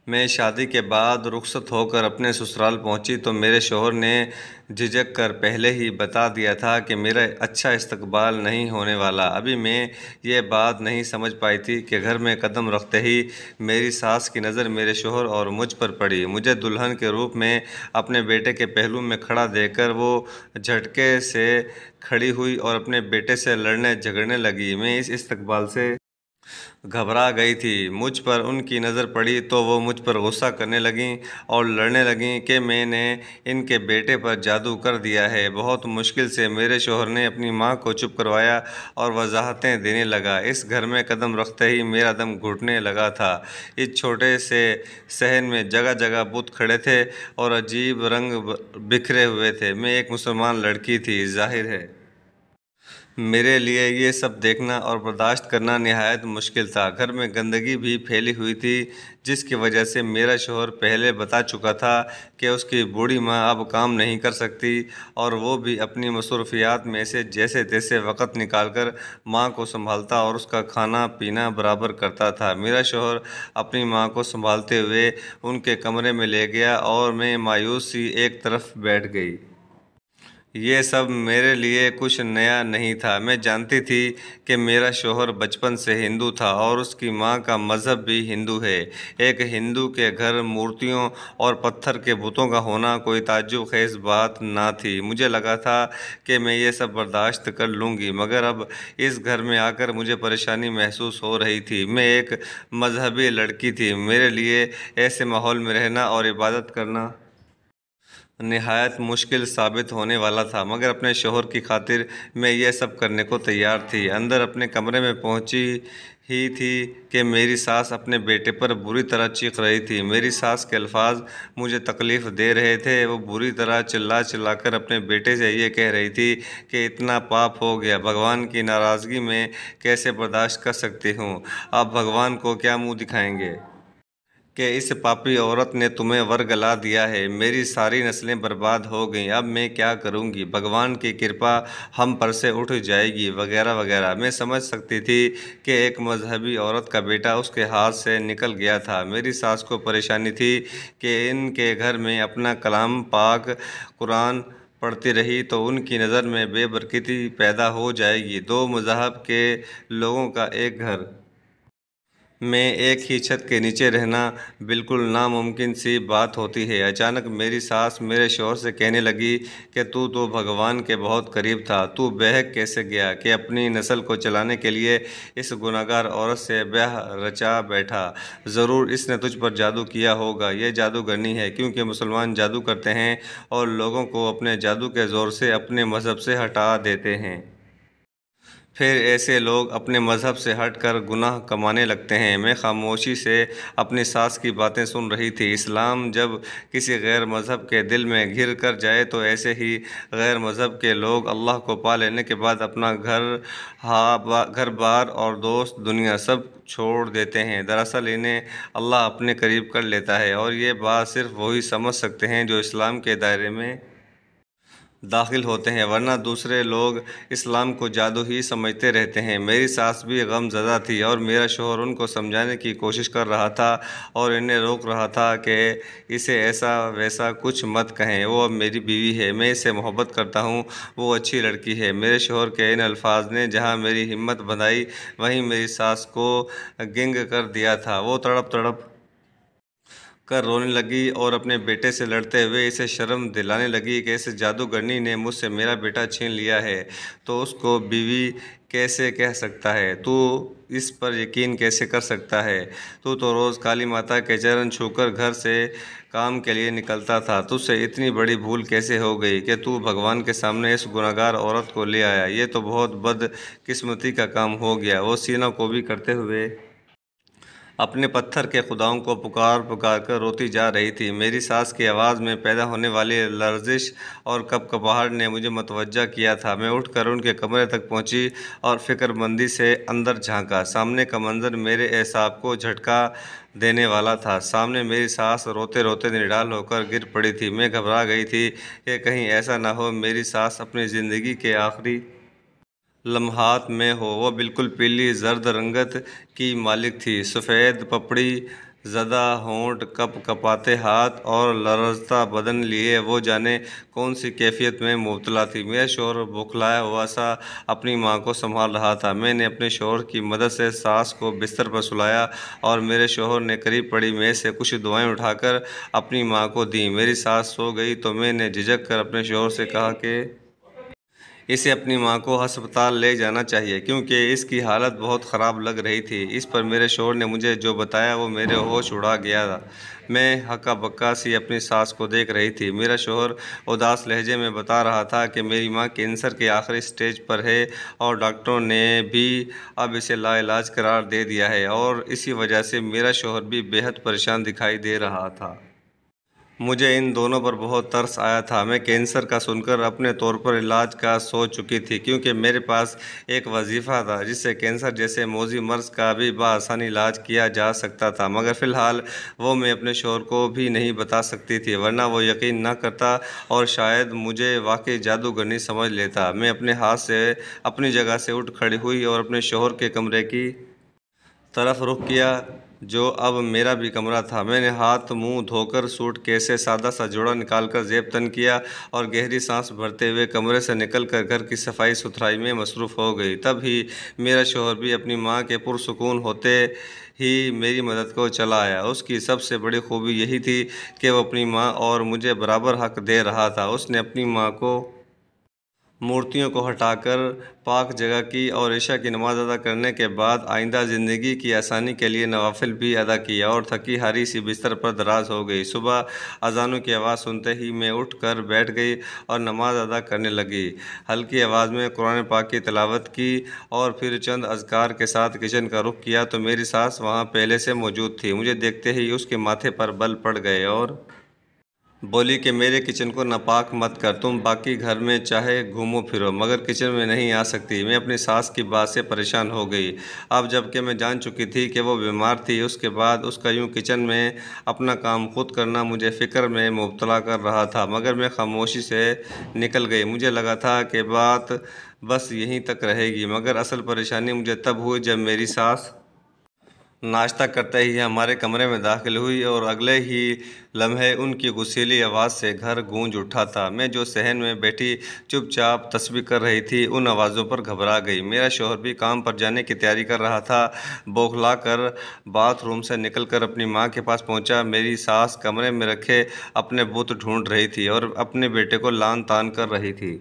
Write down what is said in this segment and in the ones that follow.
میں شادی کے بعد رخصت ہو کر اپنے سسرال پہنچی تو میرے شوہر نے جھجک کر پہلے ہی بتا دیا تھا کہ میرا اچھا استقبال نہیں ہونے والا۔ ابھی میں یہ بات نہیں سمجھ پائی تھی کہ گھر میں قدم رکھتے ہی میری ساس کی نظر میرے شوہر اور مجھ پر پڑی۔ مجھے دلہن کے روپ میں اپنے بیٹے کے پہلو میں کھڑا دیکھ کر وہ جھٹکے سے کھڑی ہوئی اور اپنے بیٹے سے لڑنے جھگڑنے لگی۔ میں اس استقبال سے گھبرا گئی تھی۔ مجھ پر ان کی نظر پڑی تو وہ مجھ پر غصہ کرنے لگیں اور لڑنے لگیں کہ میں نے ان کے بیٹے پر جادو کر دیا ہے۔ بہت مشکل سے میرے شوہر نے اپنی ماں کو چپ کروایا اور وضاحتیں دینے لگا۔ اس گھر میں قدم رکھتے ہی میرا دم گھٹنے لگا تھا۔ اس چھوٹے سے صحن میں جگہ جگہ بت کھڑے تھے اور عجیب رنگ بکھرے ہوئے تھے۔ میں ایک مسلمان لڑکی تھی، ظاہر ہے میرے لیے یہ سب دیکھنا اور برداشت کرنا نہایت مشکل تھا۔ گھر میں گندگی بھی پھیلی ہوئی تھی جس کی وجہ سے میرا شوہر پہلے بتا چکا تھا کہ اس کی بوڑھی ماں اب کام نہیں کر سکتی اور وہ بھی اپنی مصروفیات میں سے جیسے تیسے وقت نکال کر ماں کو سنبھالتا اور اس کا کھانا پینا برابر کرتا تھا۔ میرا شوہر اپنی ماں کو سنبھالتے ہوئے ان کے کمرے میں لے گیا اور میں مایوس سی ایک طرف بیٹھ گئی۔ یہ سب میرے لیے کچھ نیا نہیں تھا۔ میں جانتی تھی کہ میرا شوہر بچپن سے ہندو تھا اور اس کی ماں کا مذہب بھی ہندو ہے۔ ایک ہندو کے گھر مورتیوں اور پتھر کے بتوں کا ہونا کوئی تعجب خیز بات نہ تھی۔ مجھے لگا تھا کہ میں یہ سب برداشت کر لوں گی، مگر اب اس گھر میں آ کر مجھے پریشانی محسوس ہو رہی تھی۔ میں ایک مذہبی لڑکی تھی، میرے لیے ایسے ماحول میں رہنا اور عبادت کرنا نہایت مشکل ثابت ہونے والا تھا، مگر اپنے شوہر کی خاطر میں یہ سب کرنے کو تیار تھی۔ اندر اپنے کمرے میں پہنچی ہی تھی کہ میری ساس اپنے بیٹے پر بری طرح چیخ رہی تھی۔ میری ساس کے الفاظ مجھے تکلیف دے رہے تھے۔ وہ بری طرح چلا چلا کر اپنے بیٹے سے یہ کہہ رہی تھی کہ اتنا پاپ ہو گیا، بھگوان کی ناراضگی میں کیسے برداشت کر سکتی ہوں؟ آپ بھگوان کو کیا منہ دکھائیں گے کہ اس پاپی عورت نے تمہیں ورگلا دیا ہے؟ میری ساری نسلیں برباد ہو گئیں، اب میں کیا کروں گی؟ بھگوان کی کرپا ہم پر سے اٹھ جائے گی وغیرہ وغیرہ۔ میں سمجھ سکتی تھی کہ ایک مذہبی عورت کا بیٹا اس کے ہاتھ سے نکل گیا تھا۔ میری ساس کو پریشانی تھی کہ ان کے گھر میں اپنا کلام پاک قرآن پڑھتی رہی تو ان کی نظر میں بے برکتی پیدا ہو جائے گی۔ دو مذاہب کے لوگوں کا ایک گھر میں ایک ہی چھت کے نیچے رہنا بالکل ناممکن سی بات ہوتی ہے۔ اچانک میری ساس میرے شوہر سے کہنے لگی کہ تو بھگوان کے بہت قریب تھا، تو بہک کیسے گیا کہ اپنی نسل کو چلانے کے لیے اس گنہگار عورت سے بیاہ رچا بیٹھا؟ ضرور اس نے تجھ پر جادو کیا ہوگا۔ یہ جادوگرنی ہے، کیونکہ مسلمان جادو کرتے ہیں اور لوگوں کو اپنے جادو کے زور سے اپنے مذہب سے ہٹا دیتے ہیں۔ پھر ایسے لوگ اپنے مذہب سے ہٹ کر گناہ کمانے لگتے ہیں۔ میں خاموشی سے اپنی ساس کی باتیں سن رہی تھی۔ اسلام جب کسی غیر مذہب کے دل میں گھر کر جائے تو ایسے ہی غیر مذہب کے لوگ اللہ کو پا لینے کے بعد اپنا گھر بار اور دوست دنیا سب چھوڑ دیتے ہیں۔ دراصل انہیں اللہ اپنے قریب کر لیتا ہے، اور یہ بات صرف وہی سمجھ سکتے ہیں جو اسلام کے دائرے میں داخل ہوتے ہیں، ورنہ دوسرے لوگ اسلام کو جادو ہی سمجھتے رہتے ہیں۔ میری ساس بھی غم زدہ تھی اور میرا شوہر ان کو سمجھانے کی کوشش کر رہا تھا اور انہیں روک رہا تھا کہ اسے ایسا ویسا کچھ مت کہیں، وہ اب میری بیوی ہے، میں اس سے محبت کرتا ہوں، وہ اچھی لڑکی ہے۔ میرے شوہر کے ان الفاظ نے جہاں میری ہمت بندھائی وہیں میری ساس کو گنگ کر دیا تھا۔ وہ تڑپ تڑپ کر رونے لگی اور اپنے بیٹے سے لڑتے ہوئے اسے شرم دلانے لگی کہ اس جادوگرنی نے مجھ سے میرا بیٹا چھین لیا ہے تو اس کو بیوی کیسے کہہ سکتا ہے؟ تو اس پر یقین کیسے کر سکتا ہے؟ تو روز کالی ماتا کے چرن چھو کر گھر سے کام کے لیے نکلتا تھا، تجھ سے اتنی بڑی بھول کیسے ہو گئی کہ تو بھگوان کے سامنے اس گنہگار عورت کو لے آیا؟ یہ تو بہت بد قسمتی کا کام ہو گیا۔ وہ سینہ کوبی کرتے ہوئے اپنے پتھر کے خداؤں کو پکار پکار کر روتی جا رہی تھی۔ میری ساس کی آواز میں پیدا ہونے والی لرزش اور کپکپاہٹ نے مجھے متوجہ کیا تھا۔ میں اٹھ کر ان کے کمرے تک پہنچی اور فکر مندی سے اندر جھانکا۔ سامنے کا منظر میرے اعصاب کو جھٹکا دینے والا تھا۔ سامنے میری ساس روتے روتے نڈال ہو کر گر پڑی تھی۔ میں گھبرا گئی تھی کہ کہیں ایسا نہ ہو میری ساس اپنی زندگی کے آخری لمحات میں ہو۔ وہ بالکل پیلی زرد رنگت کی مالک تھی، سفید پپڑی زدہ ہونٹ، کپ کپاتے ہاتھ اور لرزتا بدن لیے وہ جانے کون سی کیفیت میں مبتلا تھی۔ میرا شوہر بوکھلایا ہوا سا اپنی ماں کو سنبھال رہا تھا۔ میں نے اپنے شوہر کی مدد سے ساس کو بستر پر سلایا اور میرے شوہر نے قریب پڑی میز سے کچھ دعائیں اٹھا کر اپنی ماں کو دیں۔ میری ساس سو گئی تو میں نے جھجک کر اپنے شوہر سے کہا کہ اسے اپنی ماں کو ہسپتال لے جانا چاہیے کیونکہ اس کی حالت بہت خراب لگ رہی تھی۔ اس پر میرے شوہر نے مجھے جو بتایا وہ میرے ہوش اڑا گیا۔ میں ہکا بکا سی اپنی ساس کو دیکھ رہی تھی۔ میرا شوہر اداس لہجے میں بتا رہا تھا کہ میری ماں کینسر کے آخری سٹیج پر ہے اور ڈاکٹروں نے بھی اب اسے لا علاج قرار دے دیا ہے، اور اسی وجہ سے میرا شوہر بھی بے حد پریشان دکھائی دے رہا تھا۔ مجھے ان دونوں پر بہت ترس آیا تھا۔ میں کینسر کا سن کر اپنے طور پر علاج کا سوچ چکی تھی کیونکہ میرے پاس ایک وظیفہ تھا جس سے کینسر جیسے موذی مرض کا بھی بآسانی علاج کیا جا سکتا تھا، مگر فی الحال وہ میں اپنے شوہر کو بھی نہیں بتا سکتی تھی، ورنہ وہ یقین نہ کرتا اور شاید مجھے واقعی جادوگرنی سمجھ لیتا۔ میں اپنے ہاتھ سے اپنی جگہ سے اٹھ کھڑی ہوئی اور اپنے شوہر کے کمرے کی طرف رخ کیا جو اب میرا بھی کمرہ تھا۔ میں نے ہاتھ منہ دھو کر سوٹ کیس سے سادہ سا جوڑا نکال کر زیب تن کیا اور گہری سانس بھرتے ہوئے کمرے سے نکل کر گھر کی صفائی ستھرائی میں مصروف ہو گئی۔ تب ہی میرا شوہر بھی اپنی ماں کے پرسکون ہوتے ہی میری مدد کو چلا آیا۔ اس کی سب سے بڑی خوبی یہی تھی کہ وہ اپنی ماں اور مجھے برابر حق دے رہا تھا۔ اس نے اپنی ماں کو مورتیوں کو ہٹا کر پاک جگہ کی اور عشاء کی نماز ادا کرنے کے بعد آئندہ زندگی کی آسانی کے لیے نوافل بھی ادا کیا اور تھکی ہاری سی بستر پر دراز ہو گئی۔ صبح اذانوں کی آواز سنتے ہی میں اٹھ کر بیٹھ گئی اور نماز ادا کرنے لگی۔ ہلکی آواز میں قرآن پاک کی تلاوت کی اور پھر چند اذکار کے ساتھ کچن کا رخ کیا تو میری ساس وہاں پہلے سے موجود تھی۔ مجھے دیکھتے ہی اس کے ماتھے پر بل پڑ گئے اور بولی کہ میرے کچن کو ناپاک مت کر، تم باقی گھر میں چاہے گھومو پھرو مگر کچن میں نہیں آ سکتی۔ میں اپنی ساس کی بات سے پریشان ہو گئی۔ اب جب کہ میں جان چکی تھی کہ وہ بیمار تھی، اس کے بعد اس کا یوں کچن میں اپنا کام خود کرنا مجھے فکر میں مبتلا کر رہا تھا، مگر میں خاموشی سے نکل گئی۔ مجھے لگا تھا کہ بات بس یہیں تک رہے گی، مگر اصل پریشانی مجھے تب ہوئی جب میری ساس ناشتہ کرتے ہی ہمارے کمرے میں داخل ہوئی اور اگلے ہی لمحے ان کی غصیلی آواز سے گھر گونج اٹھا تھا۔ میں جو صحن میں بیٹھی چپ چاپ تسبیح کر رہی تھی، ان آوازوں پر گھبرا گئی۔ میرا شوہر بھی کام پر جانے کی تیاری کر رہا تھا۔ بوکھلا کر باتھ روم سے نکل کر اپنی ماں کے پاس پہنچا۔ میری ساس کمرے میں رکھے اپنے بت ڈھونڈ رہی تھی اور اپنے بیٹے کو لان تان کر رہی تھی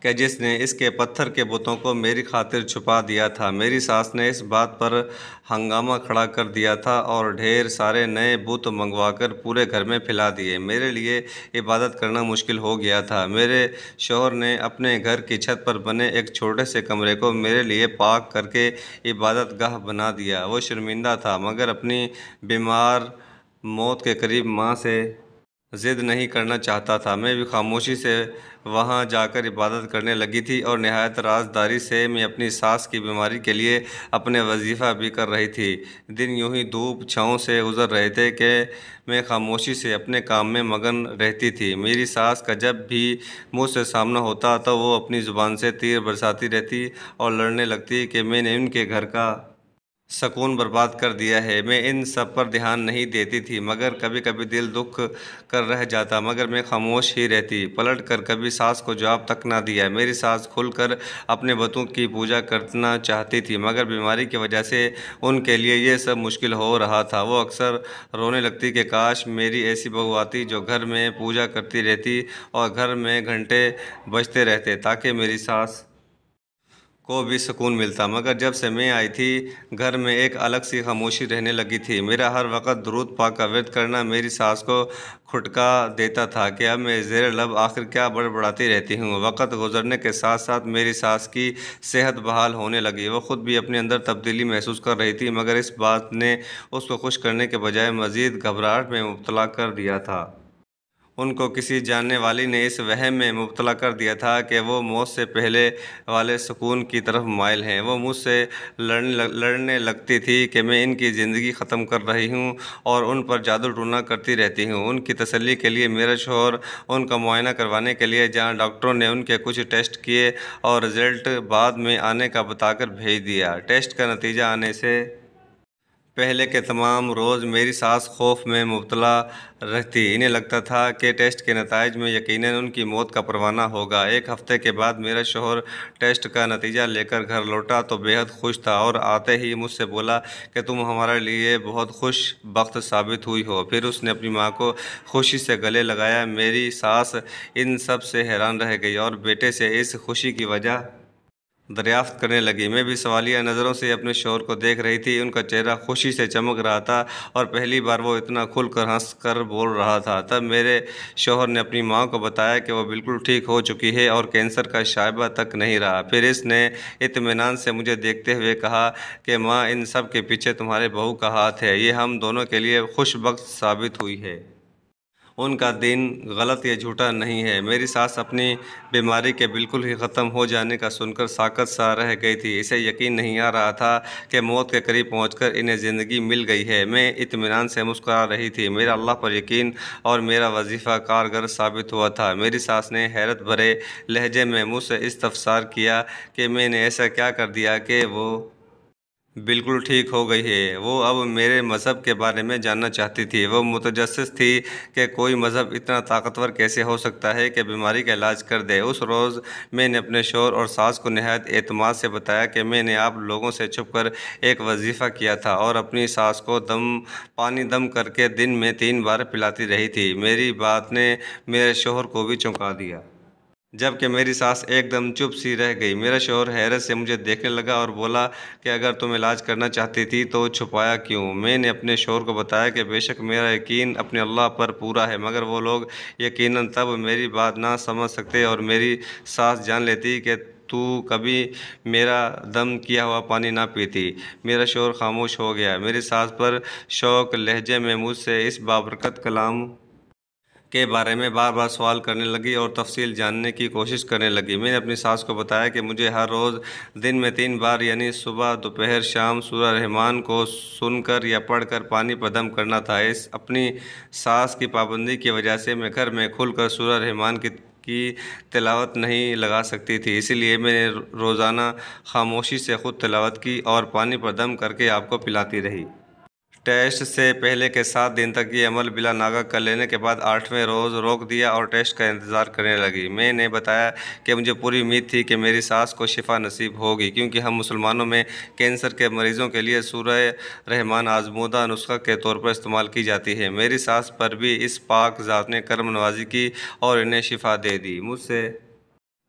کہ جس نے اس کے پتھر کے بتوں کو میری خاطر چھپا دیا تھا۔ میری ساس نے اس بات پر ہنگامہ کھڑا کر دیا تھا اور ڈھیر سارے نئے بت منگوا کر پورے گھر میں پھیلا دیے۔ میرے لیے عبادت کرنا مشکل ہو گیا تھا۔ میرے شوہر نے اپنے گھر کی چھت پر بنے ایک چھوٹے سے کمرے کو میرے لیے پاک کر کے عبادت گاہ بنا دیا۔ وہ شرمندہ تھا مگر اپنی بیمار موت کے قریب ماں سے ضد نہیں کرنا چاہتا تھا۔ میں بھی خاموشی سے وہاں جا کر عبادت کرنے لگی تھی اور نہایت رازداری سے میں اپنی ساس کی بیماری کے لیے اپنے وظیفہ بھی کر رہی تھی۔ دن یوں ہی دھوپ چھاؤں سے گزر رہے تھے کہ میں خاموشی سے اپنے کام میں مگن رہتی تھی۔ میری ساس کا جب بھی مجھ سے سامنا ہوتا تو وہ اپنی زبان سے تیر برساتی رہتی اور لڑنے لگتی کہ میں نے ان کے گھر کا سکون برباد کر دیا ہے۔ میں ان سب پر دھیان نہیں دیتی تھی مگر کبھی کبھی دل دکھ کر رہ جاتا، مگر میں خاموش ہی رہتی، پلٹ کر کبھی ساس کو جواب تک نہ دیا۔ میری ساس کھل کر اپنے بتوں کی پوجا کرنا چاہتی تھی مگر بیماری کی وجہ سے ان کے لیے یہ سب مشکل ہو رہا تھا۔ وہ اکثر رونے لگتی کہ کاش میری ایسی بہو آتی جو گھر میں پوجا کرتی رہتی اور گھر میں گھنٹے بجتے رہتے تاکہ میری ساس کو بھی سکون ملتا، مگر جب سے میں آئی تھی گھر میں ایک الگ سی خاموشی رہنے لگی تھی۔ میرا ہر وقت درود پاک کا ورد کرنا میری ساس کو کھٹکا دیتا تھا کہ اب میں زیر لب آخر کیا بڑبڑاتی رہتی ہوں۔ وقت گزرنے کے ساتھ ساتھ میری ساس کی صحت بحال ہونے لگی۔ وہ خود بھی اپنے اندر تبدیلی محسوس کر رہی تھی مگر اس بات نے اس کو خوش کرنے کے بجائے مزید گھبراہٹ میں مبتلا کر دیا تھا۔ ان کو کسی جاننے والی نے اس وہم میں مبتلا کر دیا تھا کہ وہ موت سے پہلے والے سکون کی طرف مائل ہیں۔ وہ مجھ سے لڑنے لگتی تھی کہ میں ان کی زندگی ختم کر رہی ہوں اور ان پر جادو ٹونا کرتی رہتی ہوں۔ ان کی تسلی کے لیے میرا شوہر ان کا معائنہ کروانے کے لیے جہاں ڈاکٹروں نے ان کے کچھ ٹیسٹ کیے اور رزلٹ بعد میں آنے کا بتا کر بھیج دیا۔ ٹیسٹ کا نتیجہ آنے سے پہلے کے تمام روز میری ساس خوف میں مبتلا رہتی۔ انہیں لگتا تھا کہ ٹیسٹ کے نتائج میں یقیناً ان کی موت کا پروانہ ہوگا۔ ایک ہفتے کے بعد میرا شوہر ٹیسٹ کا نتیجہ لے کر گھر لوٹا تو بے حد خوش تھا، اور آتے ہی مجھ سے بولا کہ تم ہمارے لیے بہت خوش بخت ثابت ہوئی ہو۔ پھر اس نے اپنی ماں کو خوشی سے گلے لگایا۔ میری ساس ان سب سے حیران رہ گئی اور بیٹے سے اس خوشی کی وجہ دریافت کرنے لگی۔ میں بھی سوالیہ نظروں سے اپنے شوہر کو دیکھ رہی تھی۔ ان کا چہرہ خوشی سے چمک رہا تھا اور پہلی بار وہ اتنا کھل کر ہنس کر بول رہا تھا۔ تب میرے شوہر نے اپنی ماں کو بتایا کہ وہ بالکل ٹھیک ہو چکی ہے اور کینسر کا شائبہ تک نہیں رہا۔ پھر اس نے اطمینان سے مجھے دیکھتے ہوئے کہا کہ ماں، ان سب کے پیچھے تمہارے بہو کا ہاتھ ہے۔ یہ ہم دونوں کے لیے خوش بخت ثابت ہوئی ہے۔ ان کا دین غلط یا جھوٹا نہیں ہے۔ میری ساس اپنی بیماری کے بالکل ہی ختم ہو جانے کا سن کر ساکت سا رہ گئی تھی۔ اسے یقین نہیں آ رہا تھا کہ موت کے قریب پہنچ کر انہیں زندگی مل گئی ہے۔ میں اطمینان سے مسکرا رہی تھی۔ میرا اللہ پر یقین اور میرا وظیفہ کارگر ثابت ہوا تھا۔ میری ساس نے حیرت بھرے لہجے میں مجھ سے استفسار کیا کہ میں نے ایسا کیا کر دیا کہ وہ بالکل ٹھیک ہو گئی ہے۔ وہ اب میرے مذہب کے بارے میں جاننا چاہتی تھی۔ وہ متجسس تھی کہ کوئی مذہب اتنا طاقتور کیسے ہو سکتا ہے کہ بیماری کا علاج کر دے۔ اس روز میں نے اپنے شوہر اور ساس کو نہایت اعتماد سے بتایا کہ میں نے آپ لوگوں سے چھپ کر ایک وظیفہ کیا تھا اور اپنی ساس کو پانی دم کر کے دن میں 3 بار پلاتی رہی تھی۔ میری بات نے میرے شوہر کو بھی چونکا دیا، جبکہ میری ساس ایک دم چپ سی رہ گئی۔ میرا شوہر حیرت سے مجھے دیکھنے لگا اور بولا کہ اگر تم علاج کرنا چاہتی تھی تو چھپایا کیوں؟ میں نے اپنے شوہر کو بتایا کہ بے شک میرا یقین اپنے اللہ پر پورا ہے، مگر وہ لوگ یقیناً تب میری بات نہ سمجھ سکتے اور میری ساس جان لیتی کہ تو کبھی میرا دم کیا ہوا پانی نہ پیتی۔ میرا شوہر خاموش ہو گیا۔ میری ساس پر شوق لہجے میں مجھ سے اس بابرکت کلام کے بارے میں بار بار سوال کرنے لگی اور تفصیل جاننے کی کوشش کرنے لگی۔ میں نے اپنی ساس کو بتایا کہ مجھے ہر روز دن میں 3 بار یعنی صبح، دوپہر، شام سورہ رحمان کو سن کر یا پڑھ کر پانی پر دم کرنا تھا۔ اس اپنی ساس کی پابندی کی وجہ سے میں گھر میں کھل کر سورہ رحمان کی تلاوت نہیں لگا سکتی تھی، اسی لیے میں نے روزانہ خاموشی سے خود تلاوت کی اور پانی پر دم کر کے آپ کو پلاتی رہی۔ ٹیسٹ سے پہلے کے 7 دن تک یہ عمل بلا ناغہ کر لینے کے بعد 8ویں روز روک دیا اور ٹیسٹ کا انتظار کرنے لگی۔ میں نے بتایا کہ مجھے پوری امید تھی کہ میری ساس کو شفا نصیب ہوگی، کیونکہ ہم مسلمانوں میں کینسر کے مریضوں کے لیے سورہ رحمان آزمودہ نسخہ کے طور پر استعمال کی جاتی ہے۔ میری ساس پر بھی اس پاک ذات نے کرم نوازی کی اور انہیں شفا دے دی۔ مجھ سے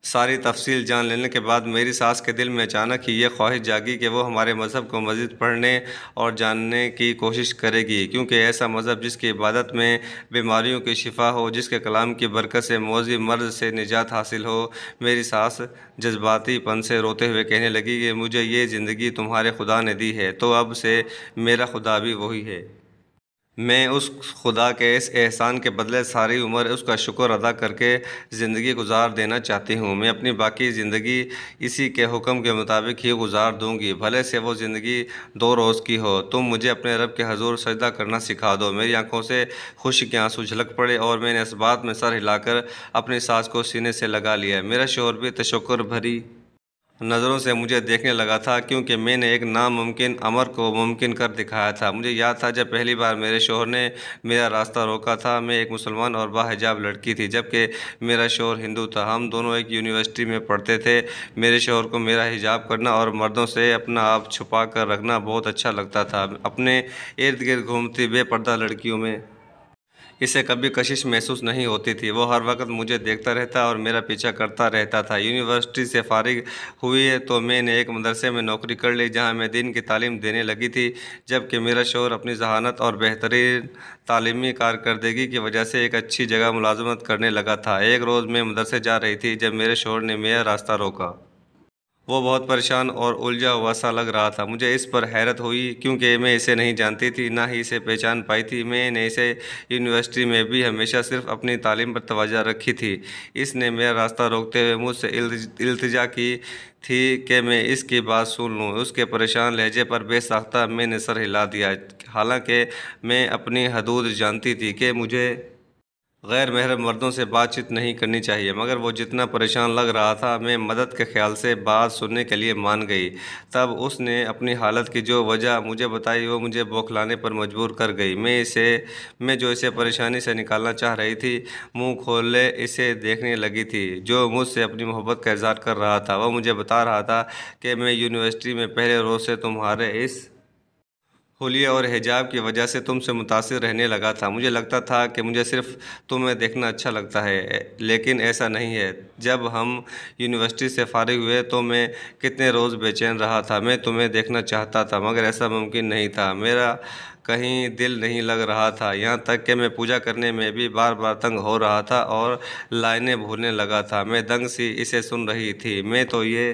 ساری تفصیل جان لینے کے بعد میری ساس کے دل میں اچانک ہی یہ خواہش جاگی کہ وہ ہمارے مذہب کو مزید پڑھنے اور جاننے کی کوشش کرے گی، کیونکہ ایسا مذہب جس کی عبادت میں بیماریوں کی شفا ہو، جس کے کلام کی برکت سے موذی مرض سے نجات حاصل ہو۔ میری ساس جذباتی پن سے روتے ہوئے کہنے لگی کہ مجھے یہ زندگی تمہارے خدا نے دی ہے تو اب سے میرا خدا بھی وہی ہے۔ میں اس خدا کے اس احسان کے بدلے ساری عمر اس کا شکر ادا کر کے زندگی گزار دینا چاہتی ہوں۔ میں اپنی باقی زندگی اسی کے حکم کے مطابق ہی گزار دوں گی، بھلے سے وہ زندگی 2 روز کی ہو۔ تم مجھے اپنے رب کے حضور سجدہ کرنا سکھا دو۔ میری آنکھوں سے خوشی کے آنسو جھلک پڑے اور میں نے اس بات میں سر ہلا کر اپنی ساس کو سینے سے لگا لیا۔ میرا شوہر بھی تشکر بھری نظروں سے مجھے دیکھنے لگا تھا، کیونکہ میں نے ایک ناممکن امر کو ممکن کر دکھایا تھا۔ مجھے یاد تھا جب پہلی بار میرے شوہر نے میرا راستہ روکا تھا۔ میں ایک مسلمان اور باحجاب لڑکی تھی، جبکہ میرا شوہر ہندو تھا۔ ہم دونوں ایک یونیورسٹی میں پڑھتے تھے۔ میرے شوہر کو میرا حجاب کرنا اور مردوں سے اپنا آپ چھپا کر رکھنا بہت اچھا لگتا تھا۔ اپنے ارد گرد گھومتی بے پردہ لڑکیوں میں اسے کبھی کشش محسوس نہیں ہوتی تھی۔ وہ ہر وقت مجھے دیکھتا رہتا اور میرا پیچھا کرتا رہتا تھا۔ یونیورسٹی سے فارغ ہوئی تو میں نے ایک مدرسے میں نوکری کر لی، جہاں میں دین کی تعلیم دینے لگی تھی، جبکہ میرا شوہر اپنی ذہانت اور بہترین تعلیمی کارکردگی کی وجہ سے ایک اچھی جگہ ملازمت کرنے لگا تھا۔ ایک روز میں مدرسے جا رہی تھی جب میرے شوہر نے میرا راستہ روکا۔ وہ بہت پریشان اور الجھا ہوا سا لگ رہا تھا۔ مجھے اس پر حیرت ہوئی، کیونکہ میں اسے نہیں جانتی تھی، نہ ہی اسے پہچان پائی تھی۔ میں نے اسے یونیورسٹی میں بھی ہمیشہ صرف اپنی تعلیم پر توجہ رکھی تھی۔ اس نے میرا راستہ روکتے ہوئے مجھ سے التجا کی تھی کہ میں اس کی بات سن لوں۔ اس کے پریشان لہجے پر بے ساختہ میں نے سر ہلا دیا، حالانکہ میں اپنی حدود جانتی تھی کہ مجھے غیر محرم مردوں سے بات چیت نہیں کرنی چاہیے، مگر وہ جتنا پریشان لگ رہا تھا، میں مدد کے خیال سے بات سننے کے لیے مان گئی۔ تب اس نے اپنی حالت کی جو وجہ مجھے بتائی وہ مجھے بوکھلانے پر مجبور کر گئی۔ میں جو اسے پریشانی سے نکالنا چاہ رہی تھی، منہ کھولے اسے دیکھنے لگی تھی، جو مجھ سے اپنی محبت کا اظہار کر رہا تھا۔ وہ مجھے بتا رہا تھا کہ میں یونیورسٹی میں پہلے روز سے تمہارے اس حلیے اور حجاب کی وجہ سے تم سے متاثر رہنے لگا تھا۔ مجھے لگتا تھا کہ مجھے صرف تمہیں دیکھنا اچھا لگتا ہے، لیکن ایسا نہیں ہے۔ جب ہم یونیورسٹی سے فارغ ہوئے تو میں کتنے روز بے چین رہا تھا۔ میں تمہیں دیکھنا چاہتا تھا، مگر ایسا ممکن نہیں تھا۔ میرا کہیں دل نہیں لگ رہا تھا، یہاں تک کہ میں پوجا کرنے میں بھی بار بار تنگ ہو رہا تھا اور لائنیں بھولنے لگا تھا۔ میں دنگ سی اسے سن رہی تھی۔ میں تو یہ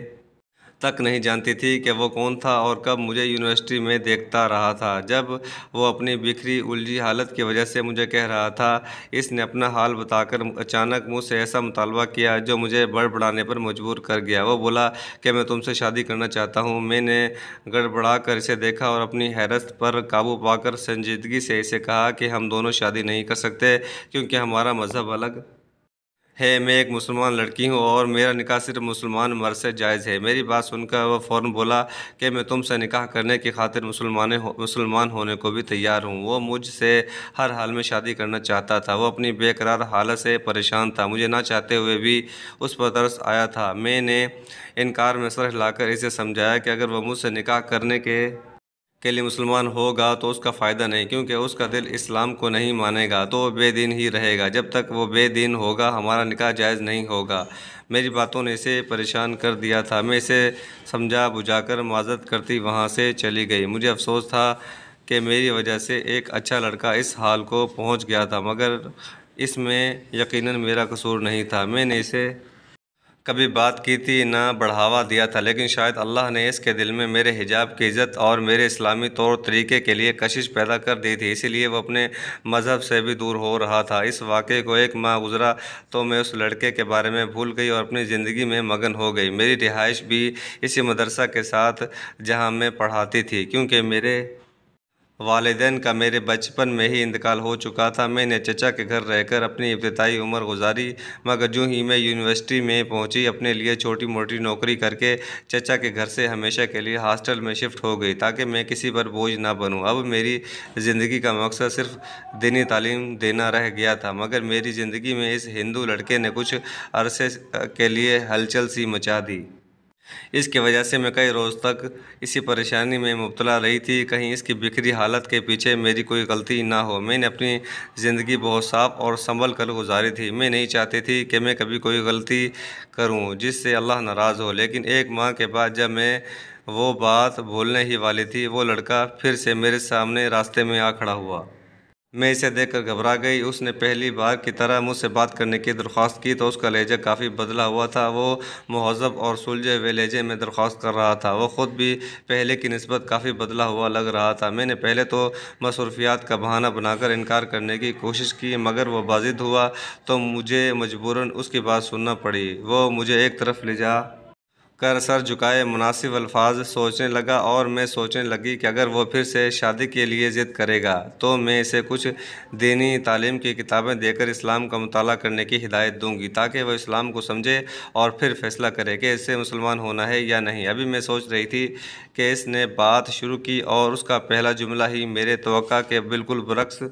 تک نہیں جانتی تھی کہ وہ کون تھا اور کب مجھے یونیورسٹی میں دیکھتا رہا تھا۔ جب وہ اپنی بکھری الجھی حالت کی وجہ سے مجھے کہہ رہا تھا، اس نے اپنا حال بتا کر اچانک مجھ سے ایسا مطالبہ کیا جو مجھے بڑبڑانے پر مجبور کر گیا۔ وہ بولا کہ میں تم سے شادی کرنا چاہتا ہوں۔ میں نے گڑبڑا کر اسے دیکھا اور اپنی حیرت پر قابو پا کر سنجیدگی سے اسے کہا کہ ہم دونوں شادی نہیں کر سکتے، کیونکہ ہمارا مذہب الگ ہے۔ میں ایک مسلمان لڑکی ہوں اور میرا نکاح صرف مسلمان مرد سے جائز ہے۔ میری بات سن کر وہ فوراً بولا کہ میں تم سے نکاح کرنے کی خاطر مسلمان ہونے کو بھی تیار ہوں۔ وہ مجھ سے ہر حال میں شادی کرنا چاہتا تھا۔ وہ اپنی بے قرار حالت سے پریشان تھا۔ مجھے نہ چاہتے ہوئے بھی اس پر ترس آیا تھا۔ میں نے انکار میں سر ہلا کر اسے سمجھایا کہ اگر وہ مجھ سے نکاح کرنے کے لیے مسلمان ہوگا تو اس کا فائدہ نہیں، کیونکہ اس کا دل اسلام کو نہیں مانے گا تو وہ بے دین ہی رہے گا۔ جب تک وہ بے دین ہوگا ہمارا نکاح جائز نہیں ہوگا۔ میری باتوں نے اسے پریشان کر دیا تھا۔ میں اسے سمجھا بجھا کر معذرت کرتی وہاں سے چلی گئی۔ مجھے افسوس تھا کہ میری وجہ سے ایک اچھا لڑکا اس حال کو پہنچ گیا تھا، مگر اس میں یقیناً میرا قصور نہیں تھا۔ میں نے اسے کبھی بات کی تھی، نہ بڑھاوا دیا تھا، لیکن شاید اللہ نے اس کے دل میں میرے حجاب کی عزت اور میرے اسلامی طور طریقے کے لیے کشش پیدا کر دی تھی، اسی لیے وہ اپنے مذہب سے بھی دور ہو رہا تھا۔ اس واقعے کو 1 ماہ گزرا تو میں اس لڑکے کے بارے میں بھول گئی اور اپنی زندگی میں مگن ہو گئی۔ میری رہائش بھی اسی مدرسہ کے ساتھ جہاں میں پڑھاتی تھی، کیونکہ میرے والدین کا میرے بچپن میں ہی انتقال ہو چکا تھا۔ میں نے چچا کے گھر رہ کر اپنی ابتدائی عمر گزاری، مگر جو ہی میں یونیورسٹی میں پہنچی اپنے لیے چھوٹی موٹی نوکری کر کے چچا کے گھر سے ہمیشہ کے لیے ہاسٹل میں شفٹ ہو گئی، تاکہ میں کسی پر بوجھ نہ بنوں۔ اب میری زندگی کا مقصد صرف دینی تعلیم دینا رہ گیا تھا، مگر میری زندگی میں اس ہندو لڑکے نے کچھ عرصے کے لیے ہلچل سی مچا دی۔ اس کی وجہ سے میں کئی روز تک اسی پریشانی میں مبتلا رہی تھی، کہیں اس کی بکھری حالت کے پیچھے میری کوئی غلطی نہ ہو۔ میں نے اپنی زندگی بہت صاف اور سنبھل کر گزاری تھی۔ میں نہیں چاہتی تھی کہ میں کبھی کوئی غلطی کروں جس سے اللہ ناراض ہو، لیکن 1 ماہ کے بعد جب میں وہ بات بھولنے ہی والی تھی، وہ لڑکا پھر سے میرے سامنے راستے میں آ کھڑا ہوا۔ میں اسے دیکھ کر گھبرا گئی۔ اس نے پہلی بار کی طرح مجھ سے بات کرنے کی درخواست کی تو اس کا لہجہ کافی بدلا ہوا تھا۔ وہ مہذب اور سلجھے ہوئے لہجے میں درخواست کر رہا تھا۔ وہ خود بھی پہلے کی نسبت کافی بدلا ہوا لگ رہا تھا۔ میں نے پہلے تو مصروفیات کا بہانہ بنا کر انکار کرنے کی کوشش کی، مگر وہ بازد ہوا تو مجھے مجبوراً اس کی بات سننا پڑی۔ وہ مجھے ایک طرف لے جا کر سر جھکائے مناسب الفاظ سوچنے لگا اور میں سوچنے لگی کہ اگر وہ پھر سے شادی کے لیے ضد کرے گا تو میں اسے کچھ دینی تعلیم کی کتابیں دے کر اسلام کا مطالعہ کرنے کی ہدایت دوں گی، تاکہ وہ اسلام کو سمجھے اور پھر فیصلہ کرے کہ اس سے مسلمان ہونا ہے یا نہیں۔ ابھی میں سوچ رہی تھی کہ اس نے بات شروع کی اور اس کا پہلا جملہ ہی میرے توقع کے بالکل برعکس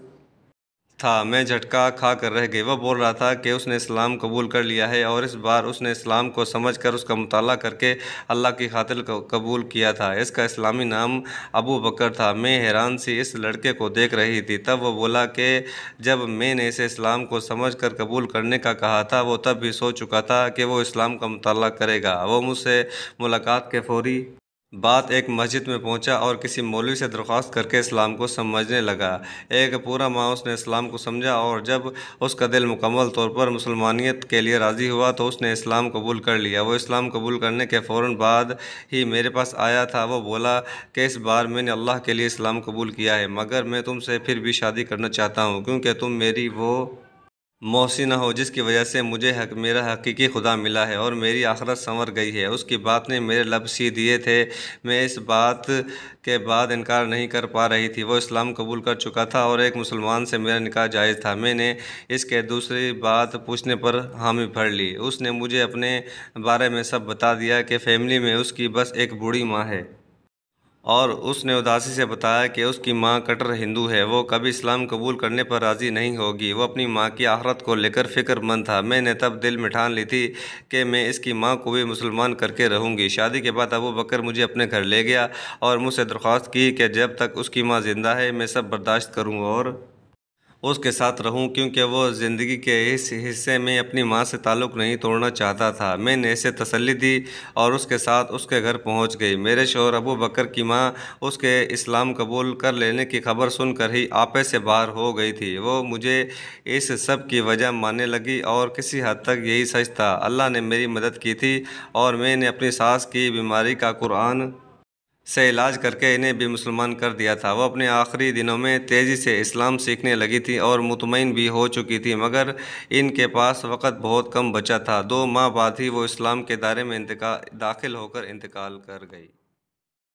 تھا۔ میں جھٹکا کھا کر رہ گئی۔ وہ بول رہا تھا کہ اس نے اسلام قبول کر لیا ہے اور اس بار اس نے اسلام کو سمجھ کر اس کا مطالعہ کر کے اللہ کی خاطر قبول کیا تھا۔ اس کا اسلامی نام ابو بکر تھا۔ میں حیران سی اس لڑکے کو دیکھ رہی تھی۔ تب وہ بولا کہ جب میں نے اسے اسلام کو سمجھ کر قبول کرنے کا کہا تھا وہ تب بھی سوچ چکا تھا کہ وہ اسلام کا مطالعہ کرے گا۔ وہ مجھ سے ملاقات کے فوری بعد ایک مسجد میں پہنچا اور کسی مولوی سے درخواست کر کے اسلام کو سمجھنے لگا۔ 1 پورا ماہ اس نے اسلام کو سمجھا اور جب اس کا دل مکمل طور پر مسلمانیت کے لیے راضی ہوا تو اس نے اسلام قبول کر لیا۔ وہ اسلام قبول کرنے کے فوراً بعد ہی میرے پاس آیا تھا۔ وہ بولا کہ اس بار میں نے اللہ کے لیے اسلام قبول کیا ہے، مگر میں تم سے پھر بھی شادی کرنا چاہتا ہوں، کیونکہ تم میری وہ محسنہ ہو، جس کی وجہ سے مجھے میرا حقیقی خدا ملا ہے اور میری آخرت سنور گئی ہے۔ اس کی بات نے میرے لب سی دیے تھے۔ میں اس بات کے بعد انکار نہیں کر پا رہی تھی۔ وہ اسلام قبول کر چکا تھا اور ایک مسلمان سے میرا نکاح جائز تھا۔ میں نے اس کے دوسری بات پوچھنے پر حامی بھر لی۔ اس نے مجھے اپنے بارے میں سب بتا دیا کہ فیملی میں اس کی بس ایک بوڑھی ماں ہے، اور اس نے اداسی سے بتایا کہ اس کی ماں کٹر ہندو ہے، وہ کبھی اسلام قبول کرنے پر راضی نہیں ہوگی۔ وہ اپنی ماں کی آخرت کو لے کر فکر مند تھا۔ میں نے تب دل میں ٹھان لی تھی کہ میں اس کی ماں کو بھی مسلمان کر کے رہوں گی۔ شادی کے بعد ابو بکر مجھے اپنے گھر لے گیا اور مجھ سے درخواست کی کہ جب تک اس کی ماں زندہ ہے میں سب برداشت کروں اور اس کے ساتھ رہوں، کیونکہ وہ زندگی کے اس حصے میں اپنی ماں سے تعلق نہیں توڑنا چاہتا تھا۔ میں نے اسے تسلی دی اور اس کے ساتھ اس کے گھر پہنچ گئی۔ میرے شوہر ابو بکر کی ماں اس کے اسلام قبول کر لینے کی خبر سن کر ہی آپے سے باہر ہو گئی تھی۔ وہ مجھے اس سب کی وجہ ماننے لگی اور کسی حد تک یہی سچ تھا۔ اللہ نے میری مدد کی تھی اور میں نے اپنی ساس کی بیماری کا قرآن سے علاج کر کے انہیں بھی مسلمان کر دیا تھا۔ وہ اپنے آخری دنوں میں تیزی سے اسلام سیکھنے لگی تھی اور مطمئن بھی ہو چکی تھی، مگر ان کے پاس وقت بہت کم بچا تھا۔ 2 ماہ بعد ہی وہ اسلام کے دائرے میں داخل ہو کر انتقال کر گئی۔